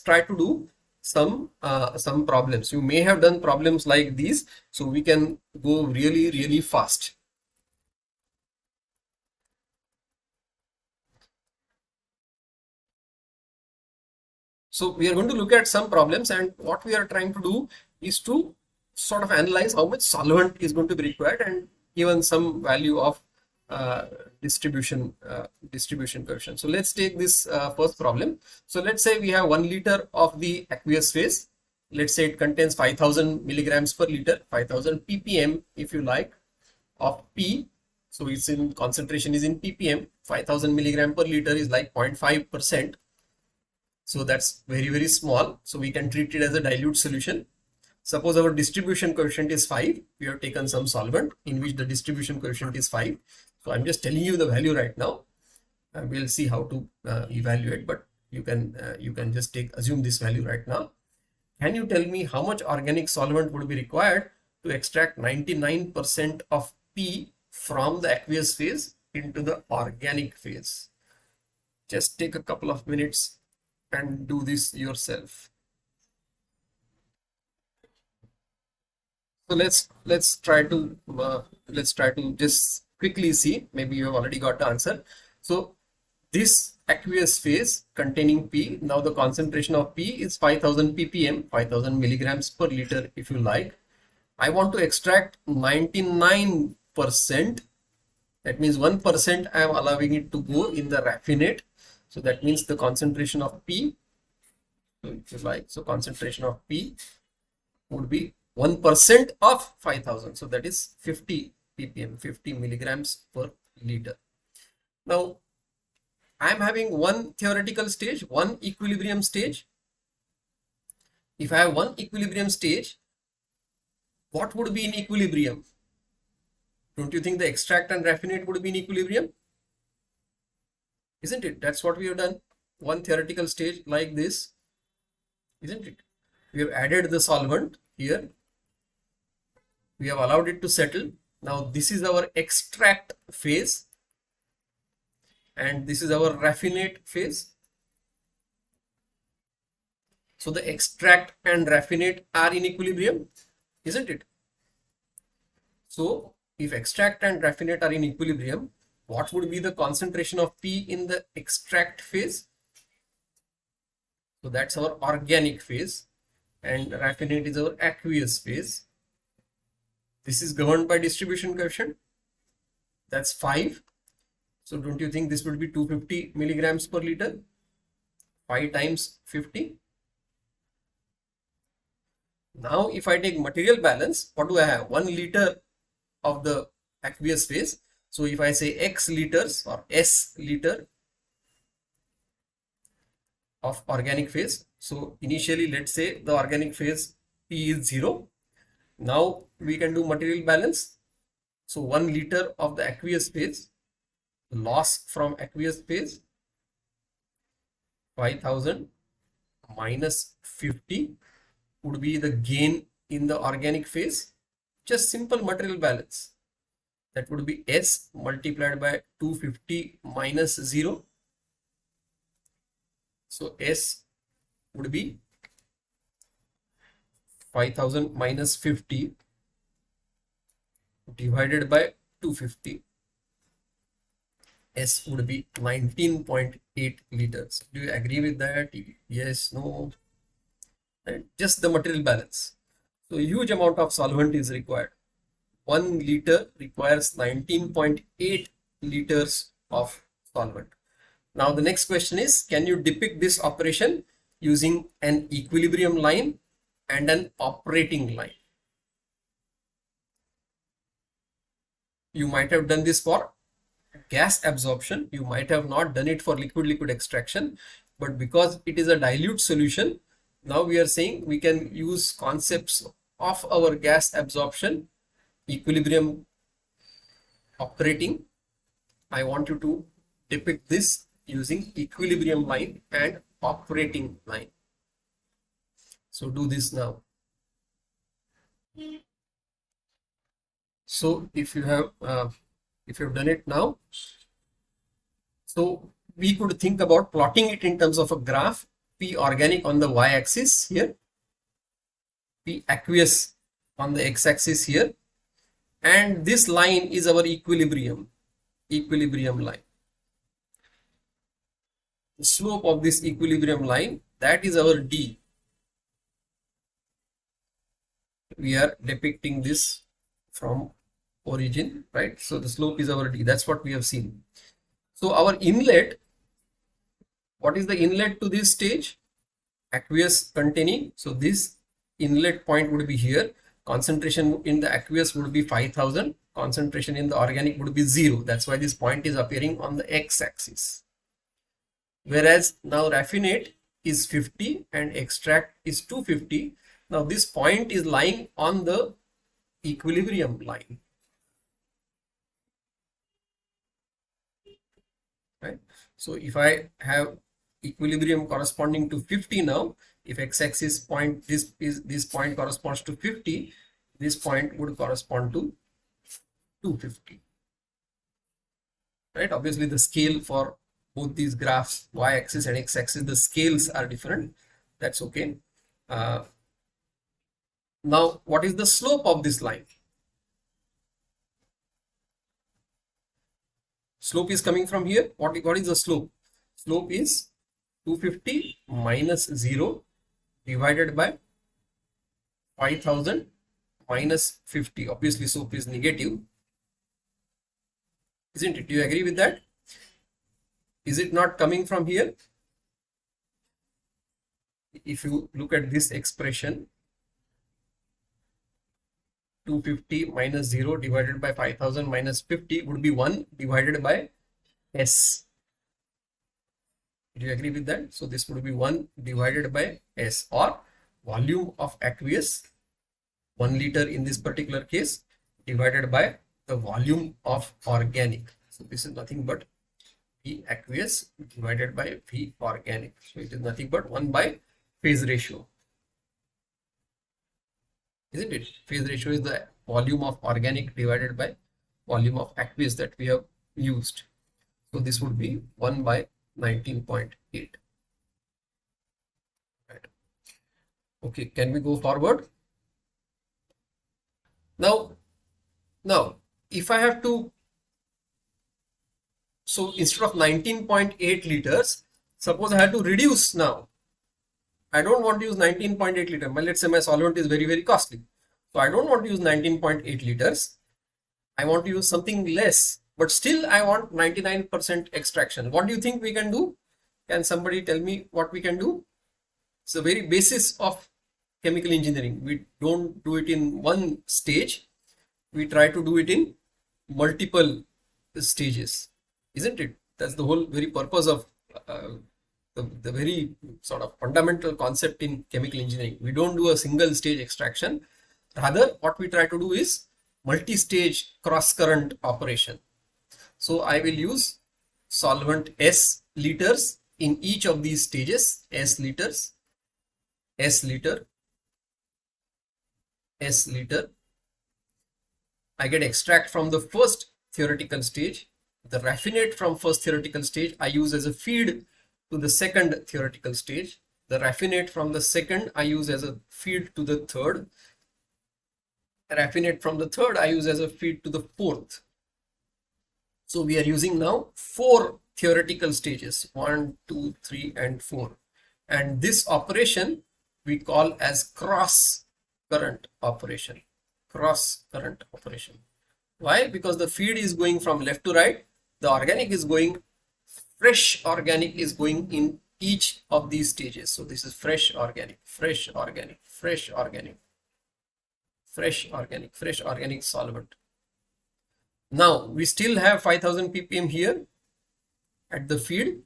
try to do some problems. You may have done problems like these, so we can go really fast. So we are going to look at some problems, and what we are trying to do is to sort of analyze how much solvent is going to be required and given some value of distribution coefficient. So let's take this first problem. So let's say we have 1 liter of the aqueous phase. Let's say it contains 5000 milligrams per liter, 5000 ppm if you like, of P. So it's in concentration is in ppm. 5000 milligram per liter is like 0.5%. So that's very small. So we can treat it as a dilute solution. Suppose our distribution coefficient is 5. We have taken some solvent in which the distribution coefficient is 5. So I'm just telling you the value right now. We'll see how to evaluate, but you can just assume this value right now. Can you tell me how much organic solvent would be required to extract 99% of P from the aqueous phase into the organic phase? Just take a couple of minutes and do this yourself. So let's try to just quickly see. Maybe you have already got the answer. So this aqueous phase containing P, now the concentration of P is 5000 ppm, 5000 milligrams per liter if you like. I want to extract 99%. That means 1% I am allowing it to go in the raffinate. So that means the concentration of P, if you like, so concentration of P would be 1% of 5000. So that is 50 ppm, 50 milligrams per liter. Now I am having one theoretical stage, one equilibrium stage. If I have one equilibrium stage, what would be in equilibrium? Don't you think the extract and raffinate would be in equilibrium? Isn't it? That's what we have done. One theoretical stage like this, isn't it? We have added the solvent here. We have allowed it to settle. Now this is our extract phase and this is our raffinate phase. So the extract and raffinate are in equilibrium, isn't it? So if extract and raffinate are in equilibrium, what would be the concentration of P in the extract phase? So that's our organic phase and raffinate is our aqueous phase. This is governed by distribution coefficient. That's 5. So don't you think this would be 250 milligrams per liter? 5 times 50. Now if I take material balance, what do I have? 1 liter of the aqueous phase. So if I say X liters or S liter of organic phase, so initially let's say the organic phase P is 0. Now we can do material balance. So 1 liter of the aqueous phase, loss from aqueous phase, 5000 minus 50 would be the gain in the organic phase. Just simple material balance. That would be S multiplied by 250 minus 0. So S would be 5000 minus 50 divided by 250. S would be 19.8 liters. Do you agree with that? Yes, no? And just the material balance. So a huge amount of solvent is required. 1 liter requires 19.8 liters of solvent. Now the next question is, can you depict this operation using an equilibrium line and an operating line? You might have done this for gas absorption. You might have not done it for liquid extraction, but because it is a dilute solution, now we are saying we can use concepts of our gas absorption, equilibrium, operating. I want you to depict this using equilibrium line and operating line. So do this now. So if you have done it now, so we could think about plotting it in terms of a graph. P organic on the y-axis here, P aqueous on the x-axis here, and this line is our equilibrium line. The slope of this equilibrium line, that is our D. We are depicting this from origin, right? So the slope is our D. That's what we have seen. So our inlet, what is the inlet to this stage? Aqueous containing. So this inlet point would be here. Concentration in the aqueous would be 5000. Concentration in the organic would be 0. That's why this point is appearing on the x-axis. Whereas now raffinate is 50 and extract is 250. Now this point is lying on the equilibrium line, right? So if I have equilibrium corresponding to 50 now, if x-axis point, this point corresponds to 50, this point would correspond to 250, right? Obviously the scale for both these graphs, y-axis and x-axis, the scales are different. That's okay. Now, what is the slope of this line? Slope is coming from here. What is the slope? Slope is 250 minus 0 divided by 5000 minus 50. Obviously, slope is negative. Isn't it? Do you agree with that? Is it not coming from here? If you look at this expression, 250 minus 0 divided by 5000 minus 50 would be 1 divided by S. Do you agree with that? So this would be 1 divided by S, or volume of aqueous, 1 liter in this particular case, divided by the volume of organic. So this is nothing but V aqueous divided by V organic. So it is nothing but 1 by phase ratio. Isn't it? Phase ratio is the volume of organic divided by volume of aqueous that we have used. So this would be 1 by 19.8. Right. Okay, can we go forward? Now, if I have to, so instead of 19.8 liters, suppose I had to reduce now. I don't want to use 19.8 liters. But let's say my solvent is very, very costly. So I don't want to use 19.8 liters. I want to use something less, but still I want 99% extraction. What do you think we can do? Can somebody tell me what we can do? It's the very basis of chemical engineering. We don't do it in one stage. We try to do it in multiple stages. Isn't it? That's the whole very purpose of the very sort of fundamental concept in chemical engineering. We don't do a single stage extraction. Rather, what we try to do is multi-stage cross-current operation. So I will use solvent S liters in each of these stages. S liters, S liter, S liter. I get extract from the first theoretical stage. The raffinate from first theoretical stage I use as a feed to the second theoretical stage. The raffinate from the second I use as a feed to the third. Raffinate from the third I use as a feed to the fourth. So we are using now 4 theoretical stages, 1, 2, 3 and 4. And this operation we call as cross current operation. Cross current operation. Why? Because the feed is going from left to right. The organic is going, fresh organic is going in each of these stages. So this is fresh organic, fresh organic, fresh organic, fresh organic, fresh organic solvent. Now we still have 5000 ppm here at the feed,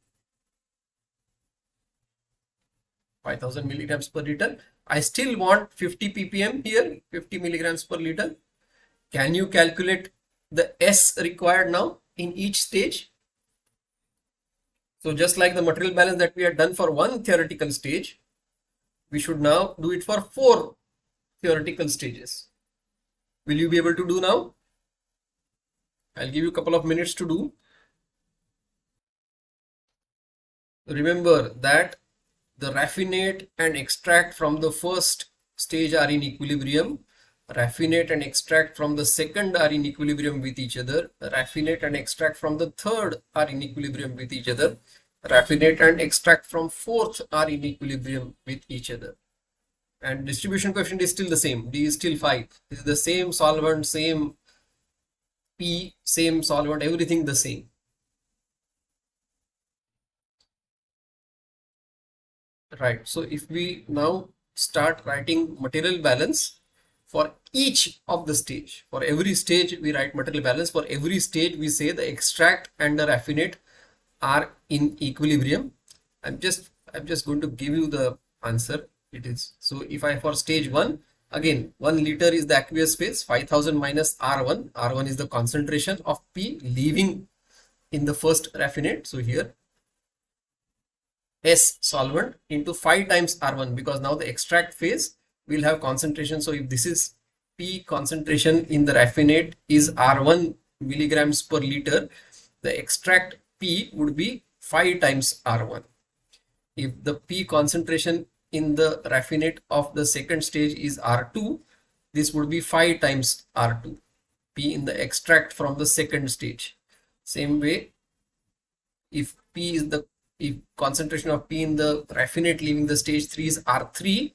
5000 milligrams per liter. I still want 50 ppm here, 50 milligrams per liter. Can you calculate the S required now in each stage? So just like the material balance that we had done for one theoretical stage, we should now do it for 4 theoretical stages. Will you be able to do now? I'll give you a couple of minutes to do. Remember that the raffinate and extract from the first stage are in equilibrium. Raffinate and extract from the second are in equilibrium with each other. Raffinate and extract from the third are in equilibrium with each other. Raffinate and extract from fourth are in equilibrium with each other. And distribution coefficient is still the same. D is still 5. This is the same solvent, same P, same solvent, everything the same. Right. So if we now start writing material balance for each of the stage, for every stage we write material balance. For every stage we say the extract and the raffinate are in equilibrium. I'm just going to give you the answer. It is so if I for stage 1, again 1 liter is the aqueous phase, 5000 minus R1. R1 is the concentration of P leaving in the first raffinate. So here S solvent into 5 times R1, because now the extract phase will have concentration. So if this is P concentration in the raffinate is R1 milligrams per liter, the extract P would be 5 times R1. If the P concentration in the raffinate of the second stage is R2, this would be 5 times R2. P in the extract from the second stage. Same way, if concentration of P in the raffinate leaving the stage 3 is R3,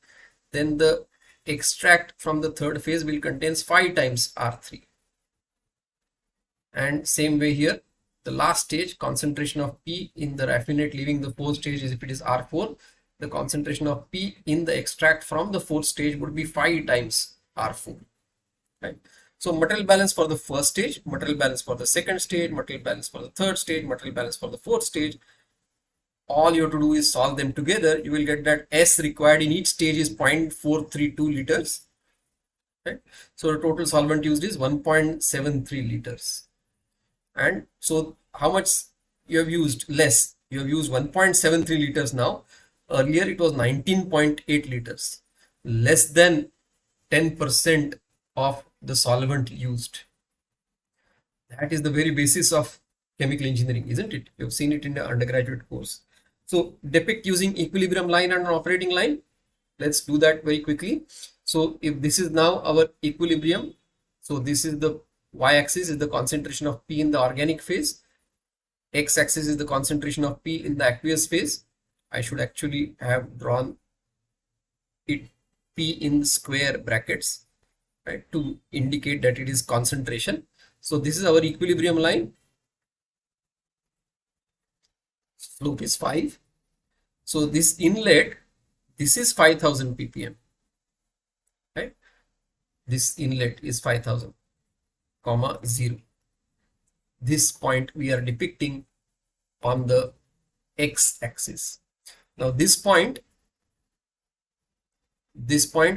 then the extract from the third phase will contains 5 times R3. And same way here, the last stage concentration of P in the raffinate leaving the fourth stage is, if it is R4, the concentration of P in the extract from the fourth stage would be 5 times R4. Right. So material balance for the first stage, material balance for the second stage, material balance for the third stage, material balance for the fourth stage. All you have to do is solve them together. You will get that S required in each stage is 0.432 liters. Right. So the total solvent used is 1.73 liters. And so how much you have used? Less. You have used 1.73 liters now. Earlier it was 19.8 liters. Less than 10% of the solvent used. That is the very basis of chemical engineering, isn't it? You've seen it in the undergraduate course. So depict using equilibrium line and an operating line. Let's do that very quickly. So if this is now our equilibrium, so this is the y-axis is the concentration of P in the organic phase. X-axis is the concentration of P in the aqueous phase. I should actually have drawn it P in square brackets, right, to indicate that it is concentration. So this is our equilibrium line. Slope is 5. So this inlet, this is 5000 ppm, right? This inlet is 5000, comma 0. This point we are depicting on the x-axis. Now this point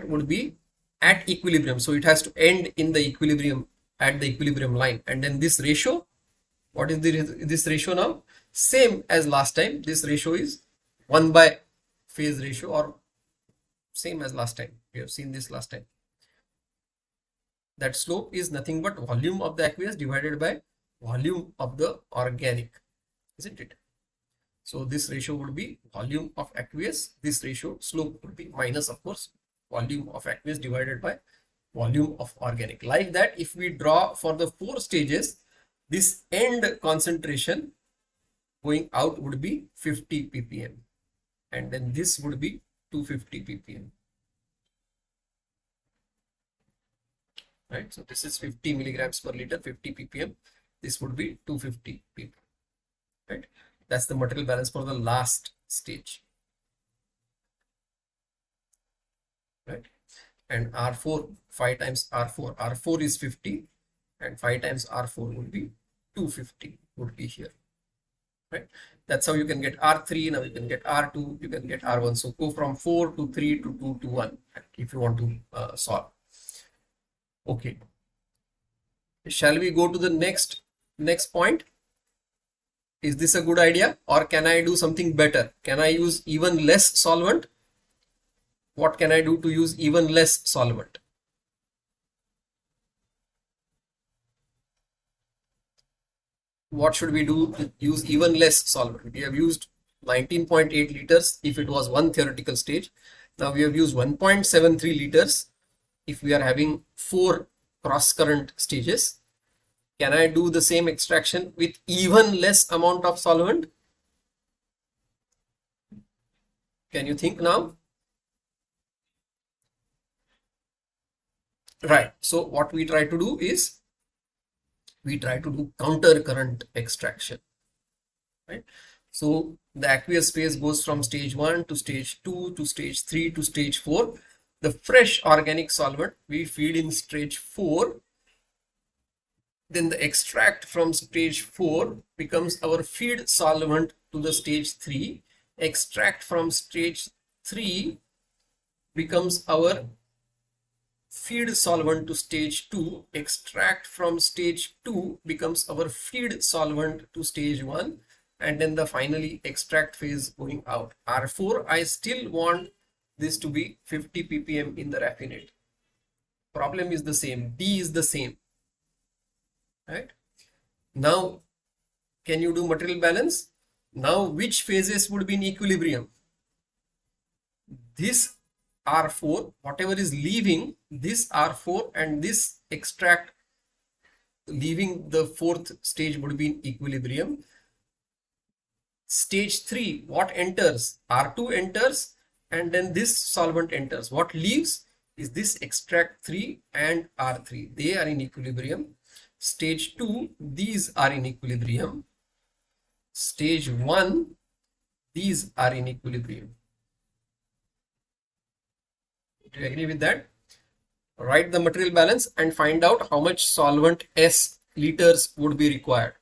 would be at equilibrium, so it has to end in the equilibrium, at the equilibrium line. And then this ratio, what is this ratio now? Same as last time. This ratio is 1 by phase ratio, or same as last time. We have seen this last time. That slope is nothing but volume of the aqueous divided by volume of the organic, isn't it? So this ratio would be volume of aqueous. This ratio slope would be minus, of course, volume of aqueous divided by volume of organic. Like that, if we draw for the 4 stages, this end concentration going out would be 50 ppm, and then this would be 250 ppm. Right, so this is 50 milligrams per liter, 50 ppm. This would be 250 ppm. Right, that's the material balance for the last stage. Right, and R4, 5 times R4, R4 is 50, and 5 times R4 would be 250, would be here. Right, that's how you can get R3. Now you can get R2, you can get R1. So go from 4 to 3 to 2 to 1 if you want to solve. Okay, shall we go to the next point? Is this a good idea, or can I do something better? Can I use even less solvent? What can I do to use even less solvent? What should we do to use even less solvent? We have used 19.8 liters if it was one theoretical stage. Now we have used 1.73 liters if we are having 4 cross current stages. Can I do the same extraction with even less amount of solvent? Can you think now? Right. So what we try to do is we try to do counter current extraction. Right. So the aqueous phase goes from stage 1 to stage 2 to stage 3 to stage 4. The fresh organic solvent we feed in stage 4. Then the extract from stage 4 becomes our feed solvent to the stage 3. Extract from stage 3 becomes our feed solvent to stage 2. Extract from stage 2 becomes our feed solvent to stage 1. And then the finally extract phase going out. R4, I still want this to be 50 ppm in the raffinate. Problem is the same, D is the same. Right? Now, can you do material balance? Now, which phases would be in equilibrium? This R4, whatever is leaving, this R4 and this extract leaving the 4th stage would be in equilibrium. Stage 3, what enters? R2 enters and then this solvent enters. What leaves is this extract 3 and R3. They are in equilibrium. Stage 2, these are in equilibrium. Stage 1, these are in equilibrium. Do you agree with that? Write the material balance and find out how much solvent S liters would be required.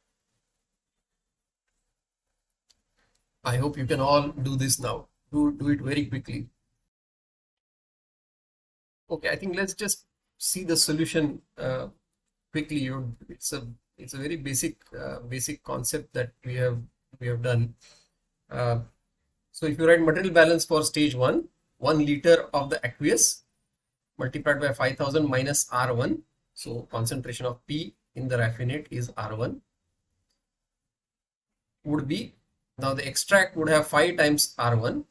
I hope you can all do this now. Do it very quickly. Okay, I think let's just see the solution quickly. It's a very basic concept that we have done. So if you write material balance for stage 1, 1 liter of the aqueous multiplied by 5000 minus R1. So concentration of P in the raffinate is R1 would be, now the extract would have 5 times R1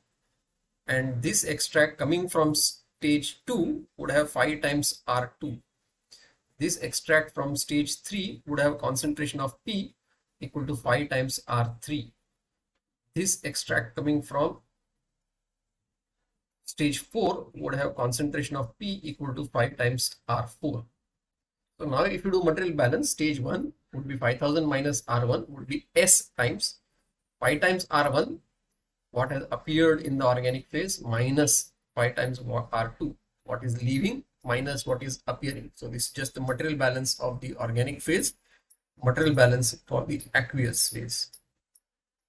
and this extract coming from stage 2 would have 5 times R2. This extract from stage 3 would have concentration of P equal to 5 times R3. This extract coming from stage 4 would have concentration of P equal to 5 times R4. So now if you do material balance, stage 1 would be 5000 minus R1 would be S times 5 times R1, what has appeared in the organic phase, minus 5 times R2, what is leaving minus what is appearing. So this is just the material balance of the organic phase, material balance for the aqueous phase.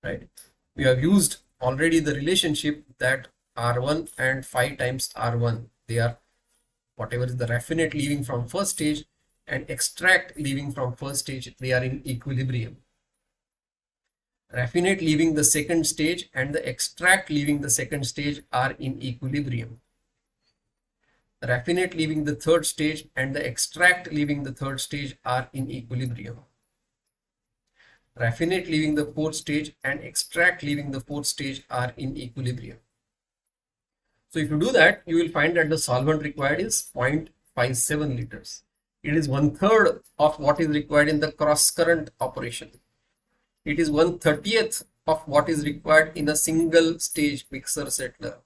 Right? We have used already the relationship that R1 and 5 times R1, they are whatever is the raffinate leaving from first stage and extract leaving from first stage, they are in equilibrium. Raffinate leaving the second stage and the extract leaving the second stage are in equilibrium. Raffinate leaving the third stage and the extract leaving the third stage are in equilibrium. Raffinate leaving the fourth stage and extract leaving the fourth stage are in equilibrium. So if you do that, you will find that the solvent required is 0.57 liters. It is 1/3 of what is required in the cross current operation. It is 1/30th of what is required in a single stage mixer settler.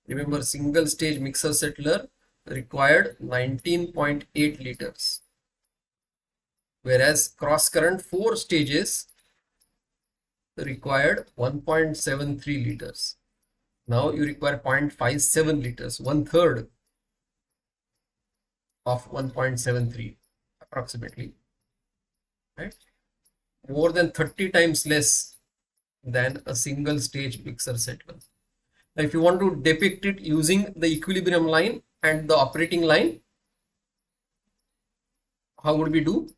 Remember, single stage mixer settler required 19.8 liters, whereas cross current 4 stages required 1.73 liters. Now you require 0.57 liters, 1/3 of 1.73 approximately, right? More than 30 times less than a single stage mixer settler. Now if you want to depict it using the equilibrium line and the operating line, how would we do?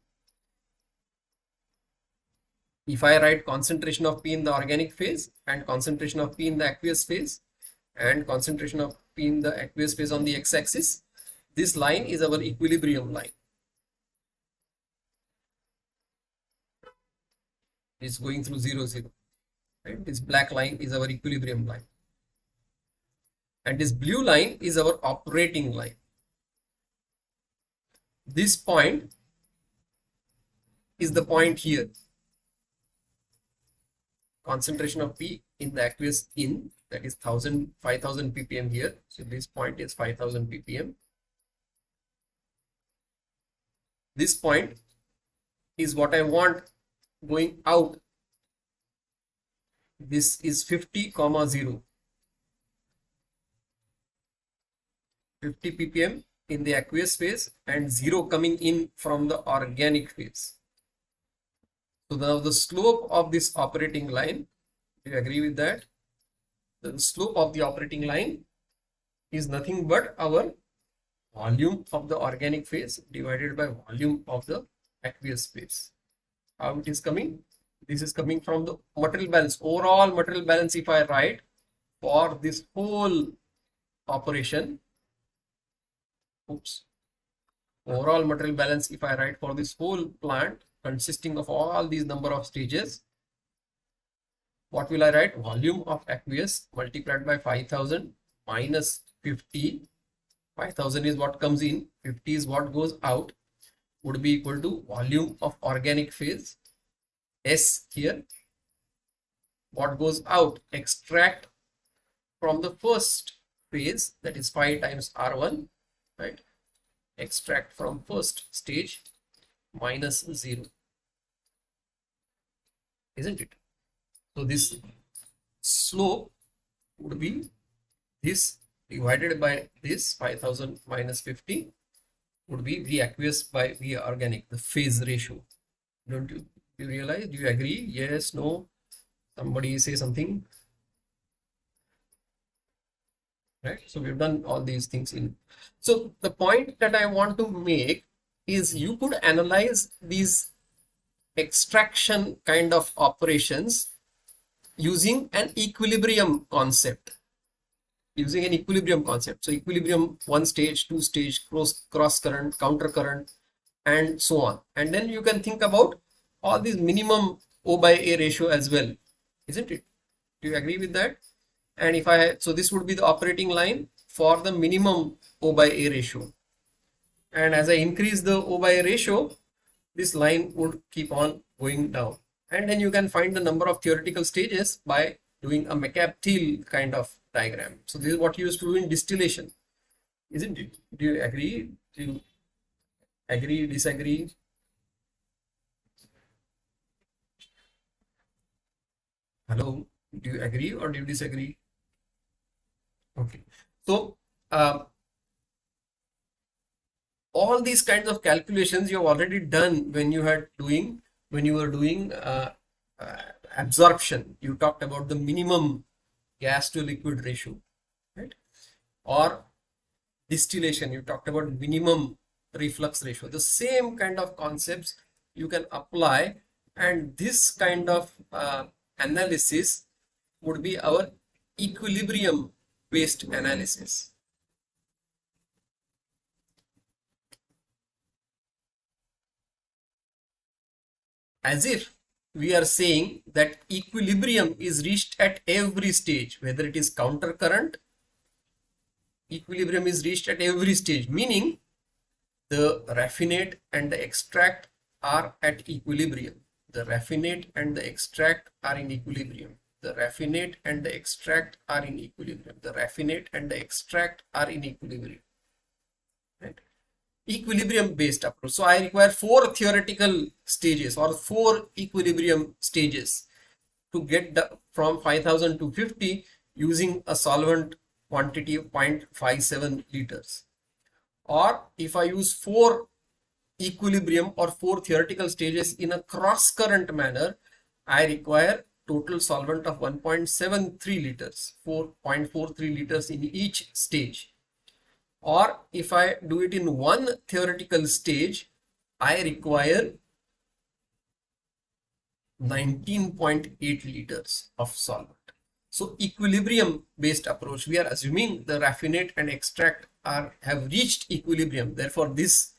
If I write concentration of P in the organic phase and concentration of P in the aqueous phase and concentration of P in the aqueous phase on the x-axis, this line is our equilibrium line. It's going through 0, 0. right? This black line is our equilibrium line, and this blue line is our operating line. This point is the point here. Concentration of P in the aqueous in, that is 5000 ppm here. So this point is 5000 ppm. This point is what I want going out. This is 50, 0. 50 ppm in the aqueous phase and 0 coming in from the organic phase. So now the slope of this operating line, do you agree with that? The slope of the operating line is nothing but our volume of the organic phase divided by volume of the aqueous phase. How it is coming? This is coming from the material balance, overall material balance. If I write for this whole operation, overall material balance, if I write for this whole plant consisting of all these number of stages, what will I write? Volume of aqueous multiplied by 5000 minus 50. 5000 is what comes in, 50 is what goes out, would be equal to volume of organic phase, S here. What goes out? Extract from the first phase, that is 5 times R1, right? Extract from first stage minus 0, isn't it? So this slope would be this divided by this 5000 minus 50 would be V aqueous by V organic, the phase ratio. Don't you realize? Do you agree? Yes, no? Somebody say something. Right? So we've done all these things in. So the point that I want to make is you could analyze these extraction kind of operations using an equilibrium concept. Using an equilibrium concept. So equilibrium, one stage, two stage, cross current, counter current, and so on. And then you can think about all these minimum O by A ratio as well, isn't it? Do you agree with that? And if so this would be the operating line for the minimum O by A ratio. And as I increase the O by A ratio, this line would keep on going down. And then you can find the number of theoretical stages by doing a McCabe-Thiele kind of diagram. So this is what you used to do in distillation, isn't it? Do you agree? Do you agree, disagree? Hello, do you agree or do you disagree? Okay, so all these kinds of calculations you have already done when you were doing absorption. You talked about the minimum gas to liquid ratio, right? Or distillation, you talked about minimum reflux ratio. The same kind of concepts you can apply, and this kind of analysis would be our equilibrium based analysis. As if we are saying that equilibrium is reached at every stage, whether it is counter current, equilibrium is reached at every stage, meaning the raffinate and the extract are at equilibrium. The raffinate and the extract are in equilibrium. The raffinate and the extract are in equilibrium. The raffinate and the extract are in equilibrium. Right? Equilibrium based approach. So I require 4 theoretical stages or 4 equilibrium stages to get from 5000 to 50 using a solvent quantity of 0.57 liters. Or if I use 4 equilibrium or 4 theoretical stages in a cross current manner, I require total solvent of 1.73 liters, 4.43 liters in each stage. Or if I do it in one theoretical stage, I require 19.8 liters of solvent. So equilibrium based approach, we are assuming the raffinate and extract have reached equilibrium. Therefore, this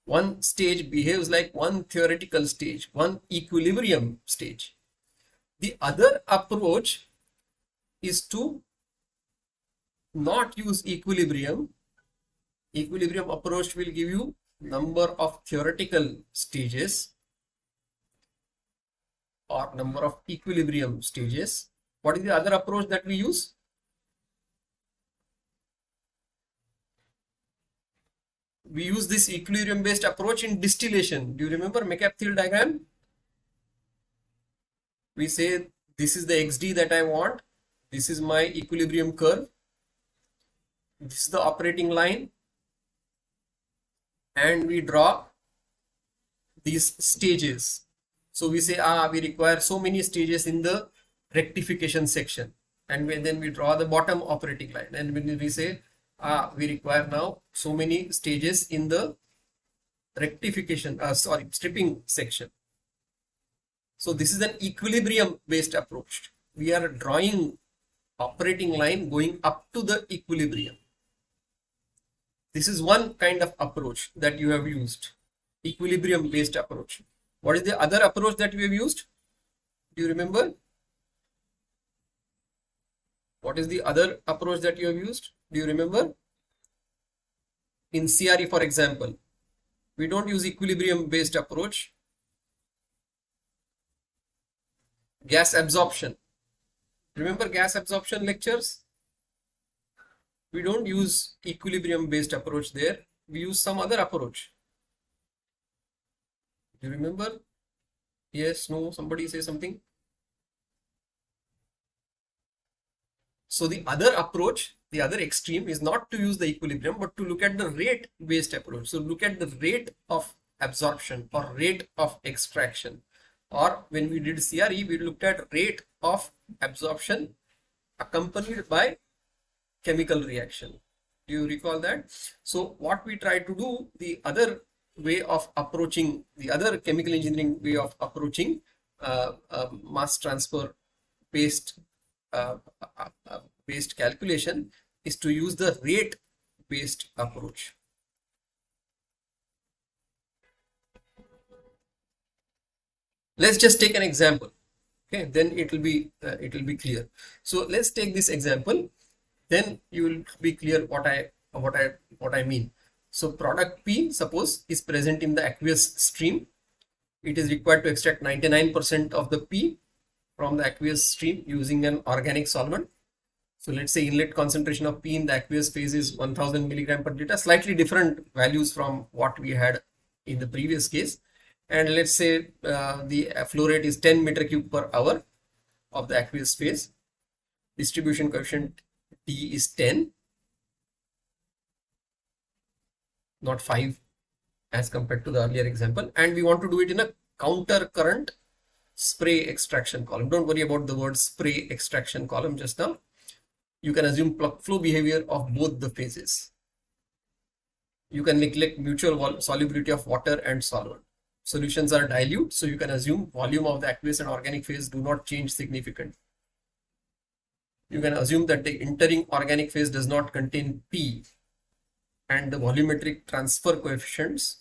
one stage behaves like one theoretical stage, one equilibrium stage. The other approach is to not use equilibrium. Equilibrium approach will give you number of theoretical stages or number of equilibrium stages. What is the other approach that we use? We use this equilibrium based approach in distillation. Do you remember McCabe-Thiele diagram? We say this is the XD that I want. This is my equilibrium curve. This is the operating line. And we draw these stages. So we say, we require so many stages in the rectification section. And then we draw the bottom operating line. And when we say, we require now so many stages in the rectification, stripping section. So this is an equilibrium based approach. We are drawing operating line going up to the equilibrium. This is one kind of approach that you have used, equilibrium based approach. What is the other approach that we have used? Do you remember? What is the other approach that you have used? Do you remember? In CRE, for example, we don't use equilibrium based approach. Gas absorption. Remember gas absorption lectures? We don't use equilibrium based approach there. We use some other approach. Do you remember? Yes, no, somebody say something. So the other approach, the other extreme is not to use the equilibrium, but to look at the rate based approach. So look at the rate of absorption or rate of extraction. Or when we did CRE, we looked at rate of absorption accompanied by chemical reaction. Do you recall that? So what we try to do, the other way of approaching, the other chemical engineering way of approaching mass transfer based based calculation is to use the rate based approach. Let's just take an example. Okay, then it will be clear. So let's take this example. Then you will be clear what I mean. So product P, suppose, is present in the aqueous stream. It is required to extract 99% of the P from the aqueous stream using an organic solvent. So let's say inlet concentration of P in the aqueous phase is 1000 milligram per liter, slightly different values from what we had in the previous case. And let's say the flow rate is 10 meter cube per hour of the aqueous phase. Distribution coefficient T is 10, not 5 as compared to the earlier example. And we want to do it in a counter current spray extraction column. Don't worry about the word spray extraction column just now. You can assume flow behavior of both the phases. You can neglect mutual solubility of water and solvent. Solutions are dilute, so you can assume volume of the aqueous and organic phase do not change significantly. You can assume that the entering organic phase does not contain P, and the volumetric transfer coefficients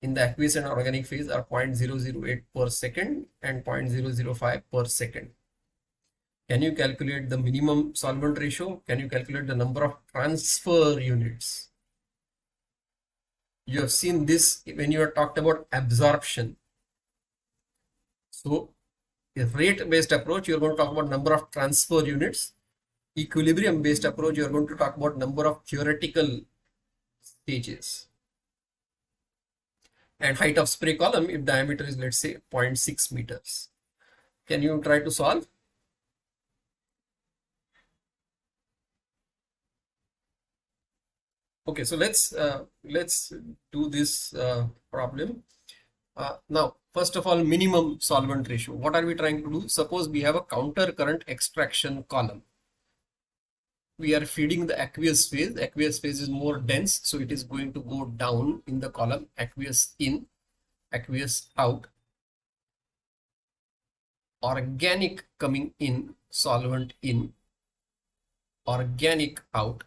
in the aqueous and organic phase are 0.008 per second and 0.005 per second. Can you calculate the minimum solvent ratio? Can you calculate the number of transfer units? You have seen this when you are talked about absorption. So a rate based approach, you are going to talk about number of transfer units. Equilibrium based approach, you are going to talk about number of theoretical stages. And height of spray column if diameter is, let's say, 0.6 meters. Can you try to solve? Okay, so let's do this problem. Now, first of all, minimum solvent ratio. What are we trying to do? Suppose we have a counter current extraction column. We are feeding the aqueous phase. Aqueous phase is more dense, so it is going to go down in the column. Aqueous in, aqueous out. Organic coming in, solvent in, organic out.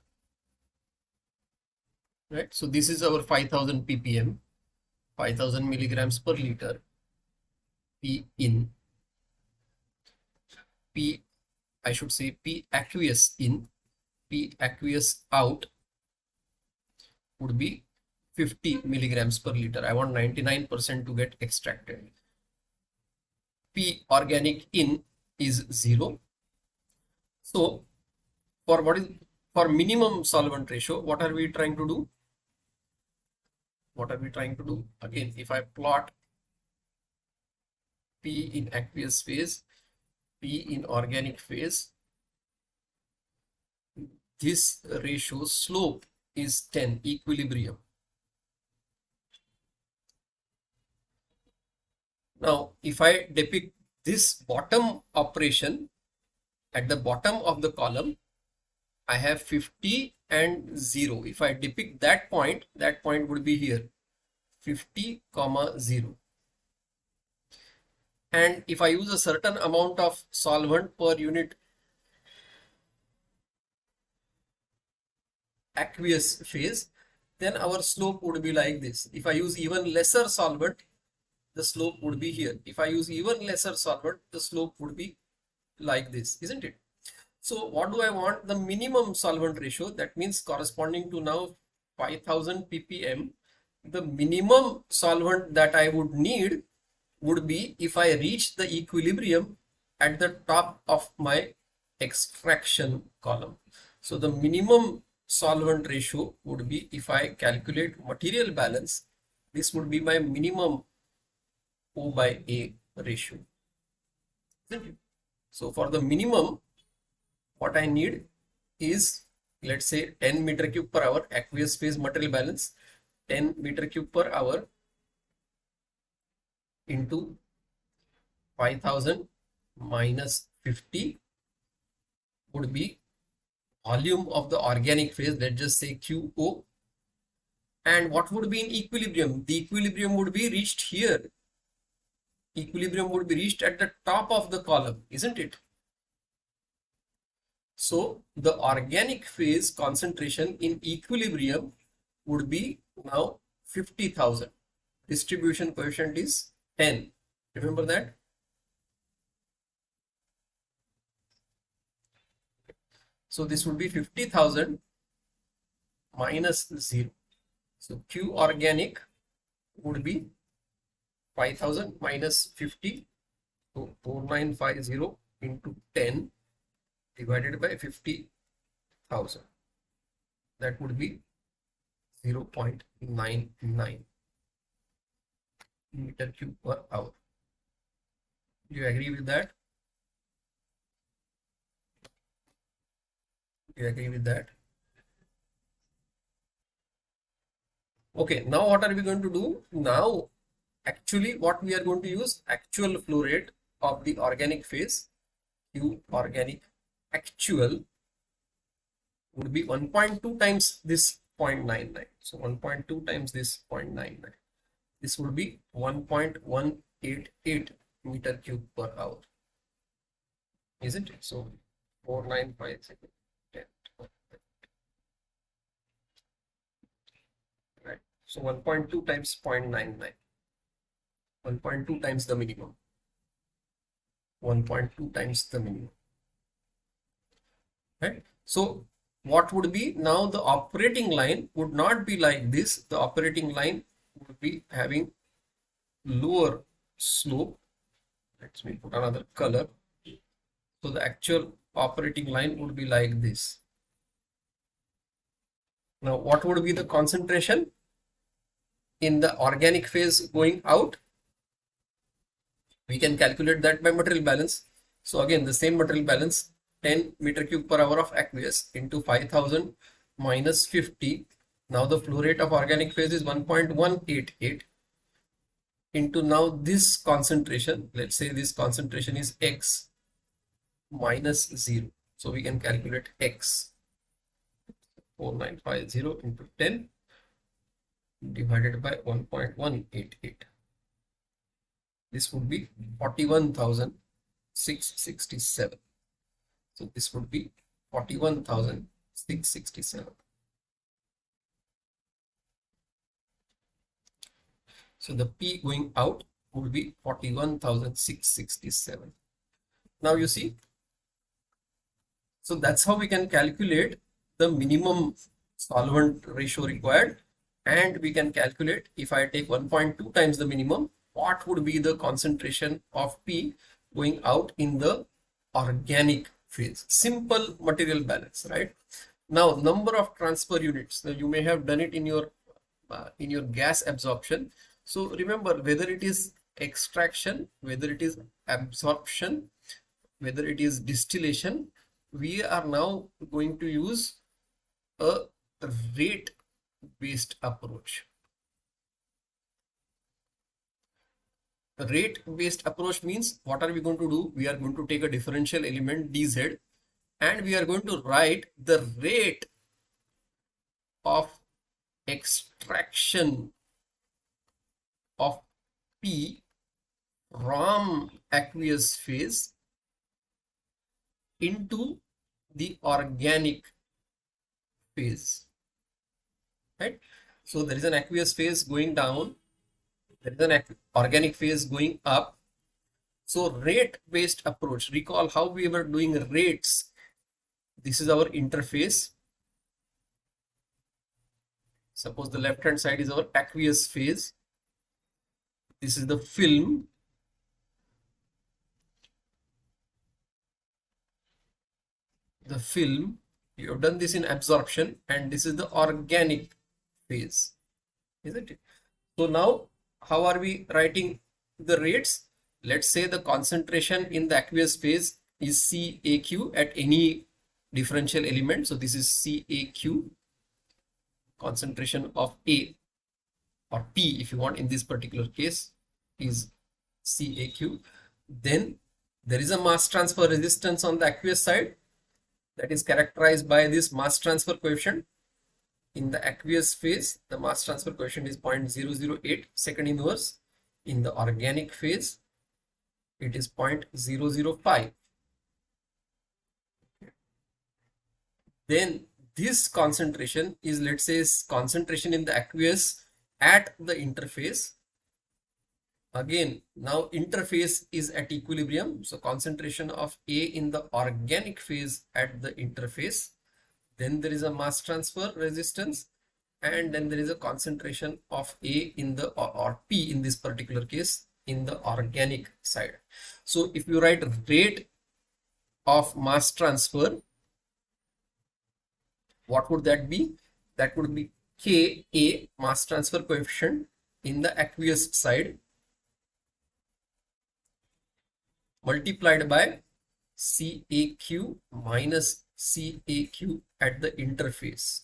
Right, so this is our 5000 ppm, 5000 milligrams per liter, P in. P, I should say P aqueous in, P aqueous out would be 50 milligrams per liter. I want 99% to get extracted. P organic in is 0. So for minimum solvent ratio, what are we trying to do? What are we trying to do? Again, if I plot P in aqueous phase, P in organic phase, this ratio slope is 10, equilibrium. Now, if I depict this bottom operation at the bottom of the column, I have 50 and 0. If I depict that point would be here, 50, 0. And if I use a certain amount of solvent per unit aqueous phase, then our slope would be like this. If I use even lesser solvent, the slope would be here. If I use even lesser solvent, the slope would be like this, isn't it? So what do I want? The minimum solvent ratio, that means corresponding to now 5000 ppm. The minimum solvent that I would need would be if I reach the equilibrium at the top of my extraction column. So the minimum solvent ratio would be, if I calculate material balance, this would be my minimum O by A ratio. So for the minimum, what I need is, let's say 10 meter cube per hour aqueous phase material balance, 10 meter cube per hour into 5000 minus 50 would be volume of the organic phase, let's just say QO. And what would be in equilibrium? The equilibrium would be reached here. Equilibrium would be reached at the top of the column, isn't it? So the organic phase concentration in equilibrium would be now 50,000. Distribution coefficient is 10. Remember that? So this would be 50,000 minus 0. So Q organic would be 5000 minus 50. So 4950 into 10 divided by 50,000. That would be 0.99 meter cube per hour. Do you agree with that? Do you agree with that? Okay, now what are we going to do? Now, actually what we are going to use, actual flow rate of the organic phase, Q organic actual would be 1.2 times this 0.99. So 1.2 times this 0.99. This would be 1.188 meter cube per hour. Isn't it? So 4950. Right. So 1.2 times 0.99. 1.2 times the minimum. 1.2 times the minimum. Right. So what would be now, the operating line would not be like this. The operating line would be having lower slope. Let me put another color. So the actual operating line would be like this. Now what would be the concentration in the organic phase going out? We can calculate that by material balance. So again, the same material balance, 10 meter cube per hour of aqueous into 5000 minus 50. Now the flow rate of organic phase is 1.188 into now this concentration. Let's say this concentration is X minus 0. So we can calculate X. 4950 into 10 divided by 1.188. This would be 41,667. So this would be 41,667. So the P going out would be 41,667. Now you see, So that's how we can calculate the minimum solvent ratio required, and we can calculate, if I take 1.2 times the minimum, what would be the concentration of P going out in the organic phase. Simple material balance, right? Now, number of transfer units. Now, you may have done it in your gas absorption. So remember, whether it is extraction, whether it is absorption, whether it is distillation, we are now going to use a rate based approach. A rate based approach means, what are we going to do? We are going to take a differential element dz, and we are going to write the rate of extraction of P from aqueous phase into the organic phase, right? So there is an aqueous phase going down, there is an organic phase going up. So rate based approach, recall how we were doing rates. This is our interface. Suppose the left hand side is our aqueous phase. This is the film. The film, you have done this in absorption, and this is the organic phase, isn't it? So now, how are we writing the rates? Let's say the concentration in the aqueous phase is CAQ at any differential element. So this is CAQ, concentration of A, or P if you want, in this particular case is CAQ. Then there is a mass transfer resistance on the aqueous side, that is characterized by this mass transfer coefficient. In the aqueous phase, the mass transfer coefficient is 0.008 second inverse. In the organic phase, it is 0.005. Then this concentration is, let's say, concentration in the aqueous at the interface. Again, now interface is at equilibrium. So concentration of A in the organic phase at the interface. Then there is a mass transfer resistance, and then there is a concentration of A in the, or P in this particular case, in the organic side. So if you write rate of mass transfer, what would that be? That would be Ka, mass transfer coefficient in the aqueous side, multiplied by CAQ minus CAQ at the interface.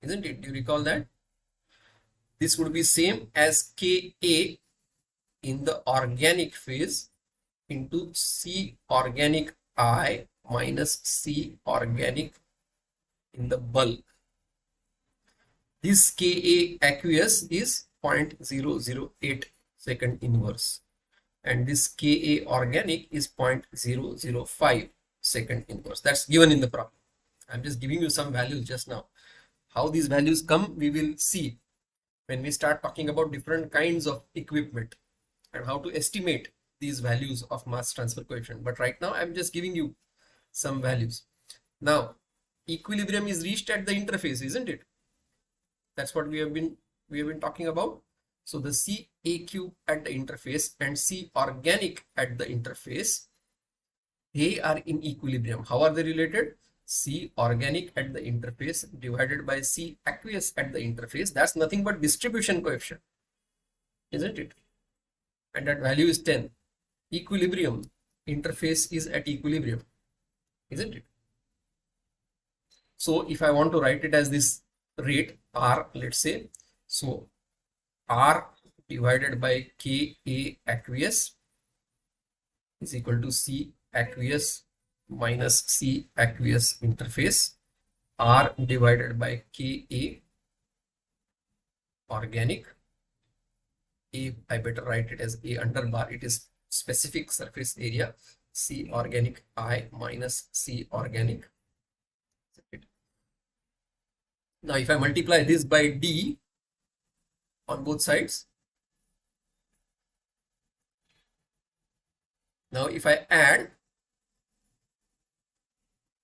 Isn't it? Do you recall that? This would be same as Ka in the organic phase into C organic I minus C organic in the bulk. This Ka aqueous is 0.008 second inverse, and this Ka organic is 0.005 second inverse. That's given in the problem. I'm just giving you some values just now. How these values come, we will see when we start talking about different kinds of equipment and how to estimate these values of mass transfer coefficient. But right now, I'm just giving you some values. Now, equilibrium is reached at the interface, isn't it? That's what we have been talking about. So the CAQ at the interface and C organic at the interface, they are in equilibrium. How are they related? C organic at the interface divided by C aqueous at the interface. That's nothing but distribution coefficient, isn't it? And that value is 10. Equilibrium, interface is at equilibrium, isn't it? So if I want to write it as this rate R, let's say, so R divided by Ka aqueous is equal to C aqueous minus C aqueous interface, R divided by Ka organic. I better write it as A under bar, it is specific surface area, C organic I minus C organic. Now if I multiply this by D on both sides, now if I add,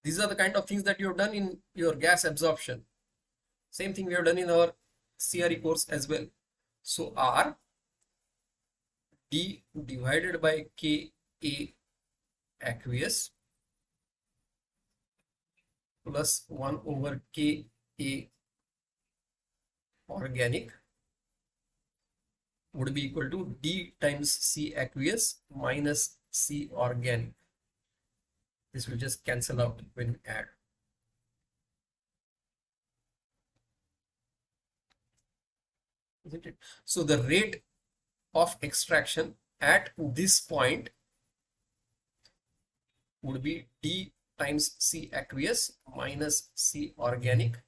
These are the kind of things that you have done in your gas absorption. Same thing we have done in our CRE course as well. So R D divided by Ka aqueous plus 1 over Ka organic would be equal to D times C aqueous minus C organic. This will just cancel out when we add. Isn't it? So the rate of extraction at this point would be D times C aqueous minus C organic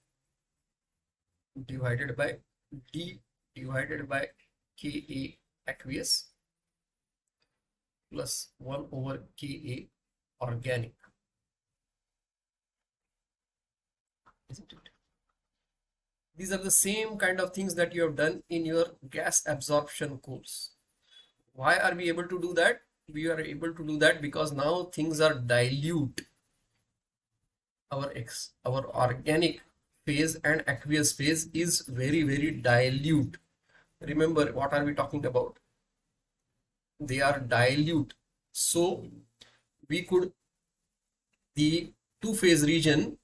divided by D divided by Ka aqueous plus 1 over Ka organic. Isn't it? These are the same kind of things that you have done in your gas absorption course. Why are we able to do that? We are able to do that because now things are dilute. Our organic phase and aqueous phase is very, very dilute. Remember, what are we talking about? They are dilute. So the two-phase region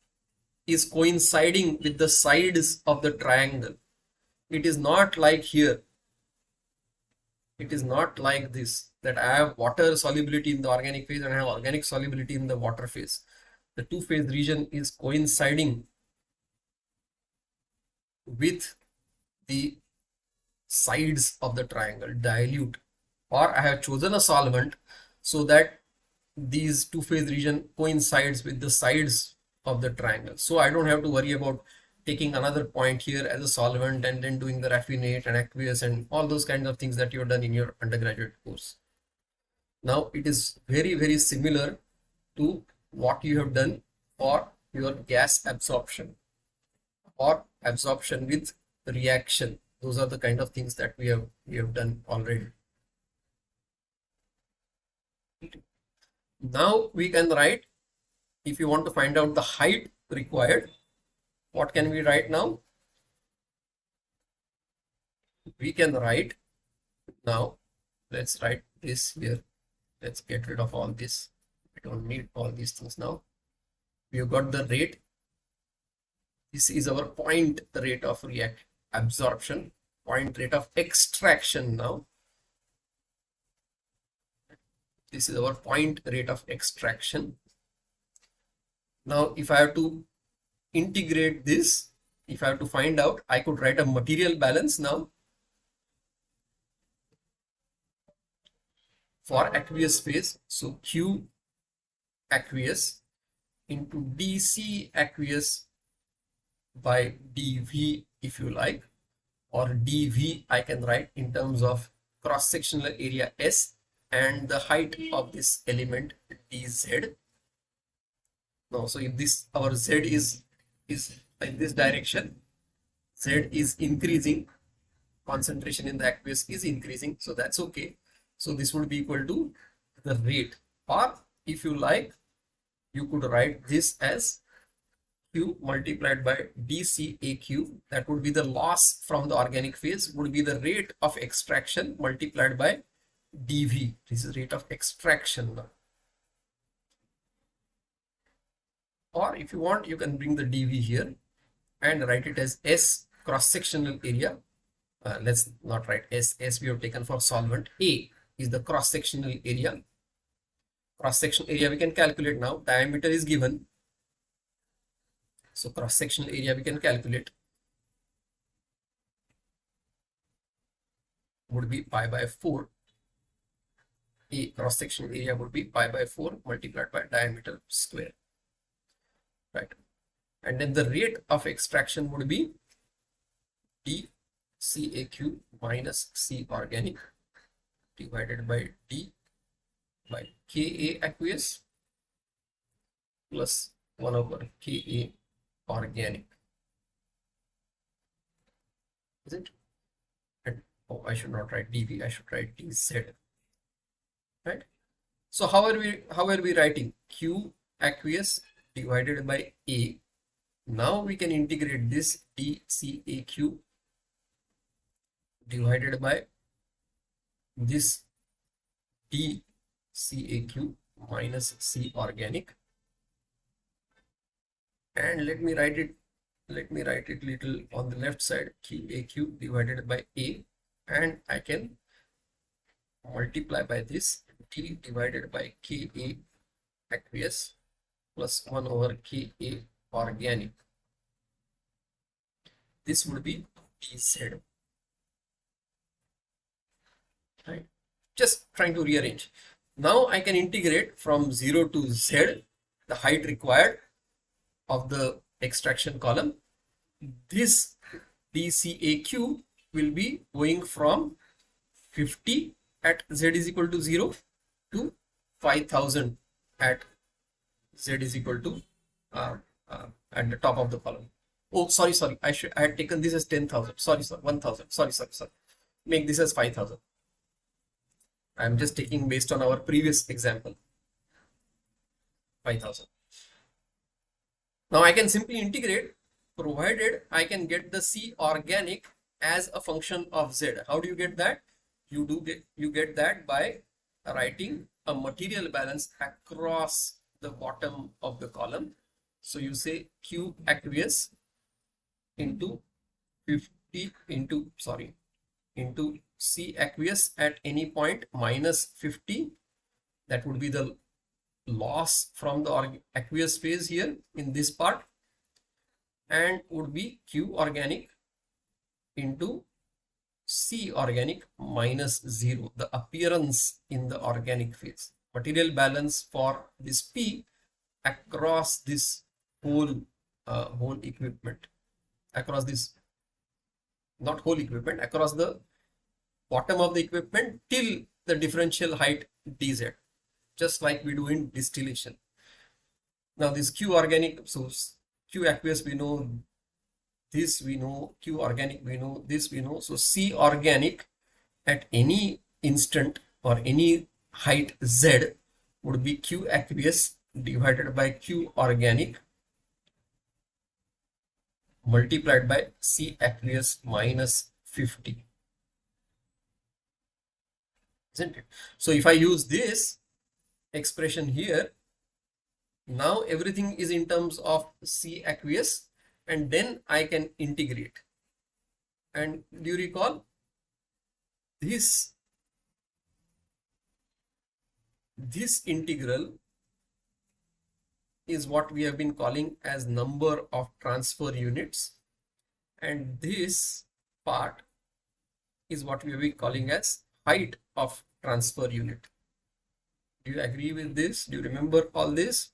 is coinciding with the sides of the triangle. It is not like here. It is not like this, that I have water solubility in the organic phase and I have organic solubility in the water phase. The two-phase region is coinciding with the sides of the triangle, dilute. Or I have chosen a solvent so that these two-phase region coincides with the sides of the triangle. So I don't have to worry about taking another point here as a solvent and then doing the raffinate and aqueous and all those kinds of things that you have done in your undergraduate course. Now it is very, very similar to what you have done for your gas absorption or absorption with reaction. Those are the kind of things that we have done already. Now we can write, if you want to find out the height required, what can we write now? We can write now, let's write this here. Let's get rid of all this. We don't need all these things now. We have got the rate. This is our point rate of absorption, point rate of extraction now. This is our point rate of extraction. Now, if I have to integrate this, if I have to find out, I could write a material balance now for aqueous phase. So Q aqueous into dC aqueous by dV, if you like, or dV I can write in terms of cross-sectional area S and the height of this element dz. Now, so if this our z is in this direction, z is increasing, concentration in the aqueous is increasing, so that's okay. So this would be equal to the rate, or if you like, you could write this as Q multiplied by dCAQ. That would be the loss from the organic phase, would be the rate of extraction multiplied by dV. This is rate of extraction now. Or if you want, you can bring the dV here and write it as S cross-sectional area. Let's not write S. S we have taken for solvent. A is the cross-sectional area. Cross-sectional area we can calculate now. Diameter is given. So cross-sectional area we can calculate. Would be pi by 4. A cross-sectional area would be pi by 4 multiplied by diameter square. Right. And then the rate of extraction would be dCAQ minus C organic divided by D by Ka aqueous plus 1 over Ka organic. Is it? And oh, I should not write dV, I should write dz. Right? So how are we writing? Q aqueous divided by A. Now we can integrate this dCAQ divided by this dCAQ minus C organic, and let me write it little on the left side, QAQ divided by A, and I can multiply by this D divided by KA aqueous plus 1 over KA organic. This would be DZ. Right? Just trying to rearrange. Now I can integrate from 0 to Z the height required of the extraction column. This dCAQ will be going from 50 at Z is equal to 0 to 5000 at Z is equal to at the top of the column. Oh, sorry. I had taken this as 10,000. Sorry, 1,000. Sorry. Make this as 5,000. I am just taking based on our previous example. 5,000. Now I can simply integrate, provided I can get the C organic as a function of Z. How do you get that? You get that by writing a material balance across the bottom of the column. So you say Q aqueous into 50 into C aqueous at any point minus 50. That would be the loss from the aqueous phase here in this part, and would be Q organic into C organic minus 0, the appearance in the organic phase. Material balance for this P across this whole equipment, across this, not whole equipment, across the bottom of the equipment till the differential height dz, just like we do in distillation. Now this Q organic, so Q aqueous we know, this we know, Q organic we know, this we know. So C organic at any instant or any height Z would be Q aqueous divided by Q organic multiplied by C aqueous minus 50. Isn't it? So if I use this expression here, now everything is in terms of C aqueous, and then I can integrate. And do you recall this integral is what we have been calling as number of transfer units, and this part is what we have been calling as height of transfer unit. Do you agree with this? Do you remember all this?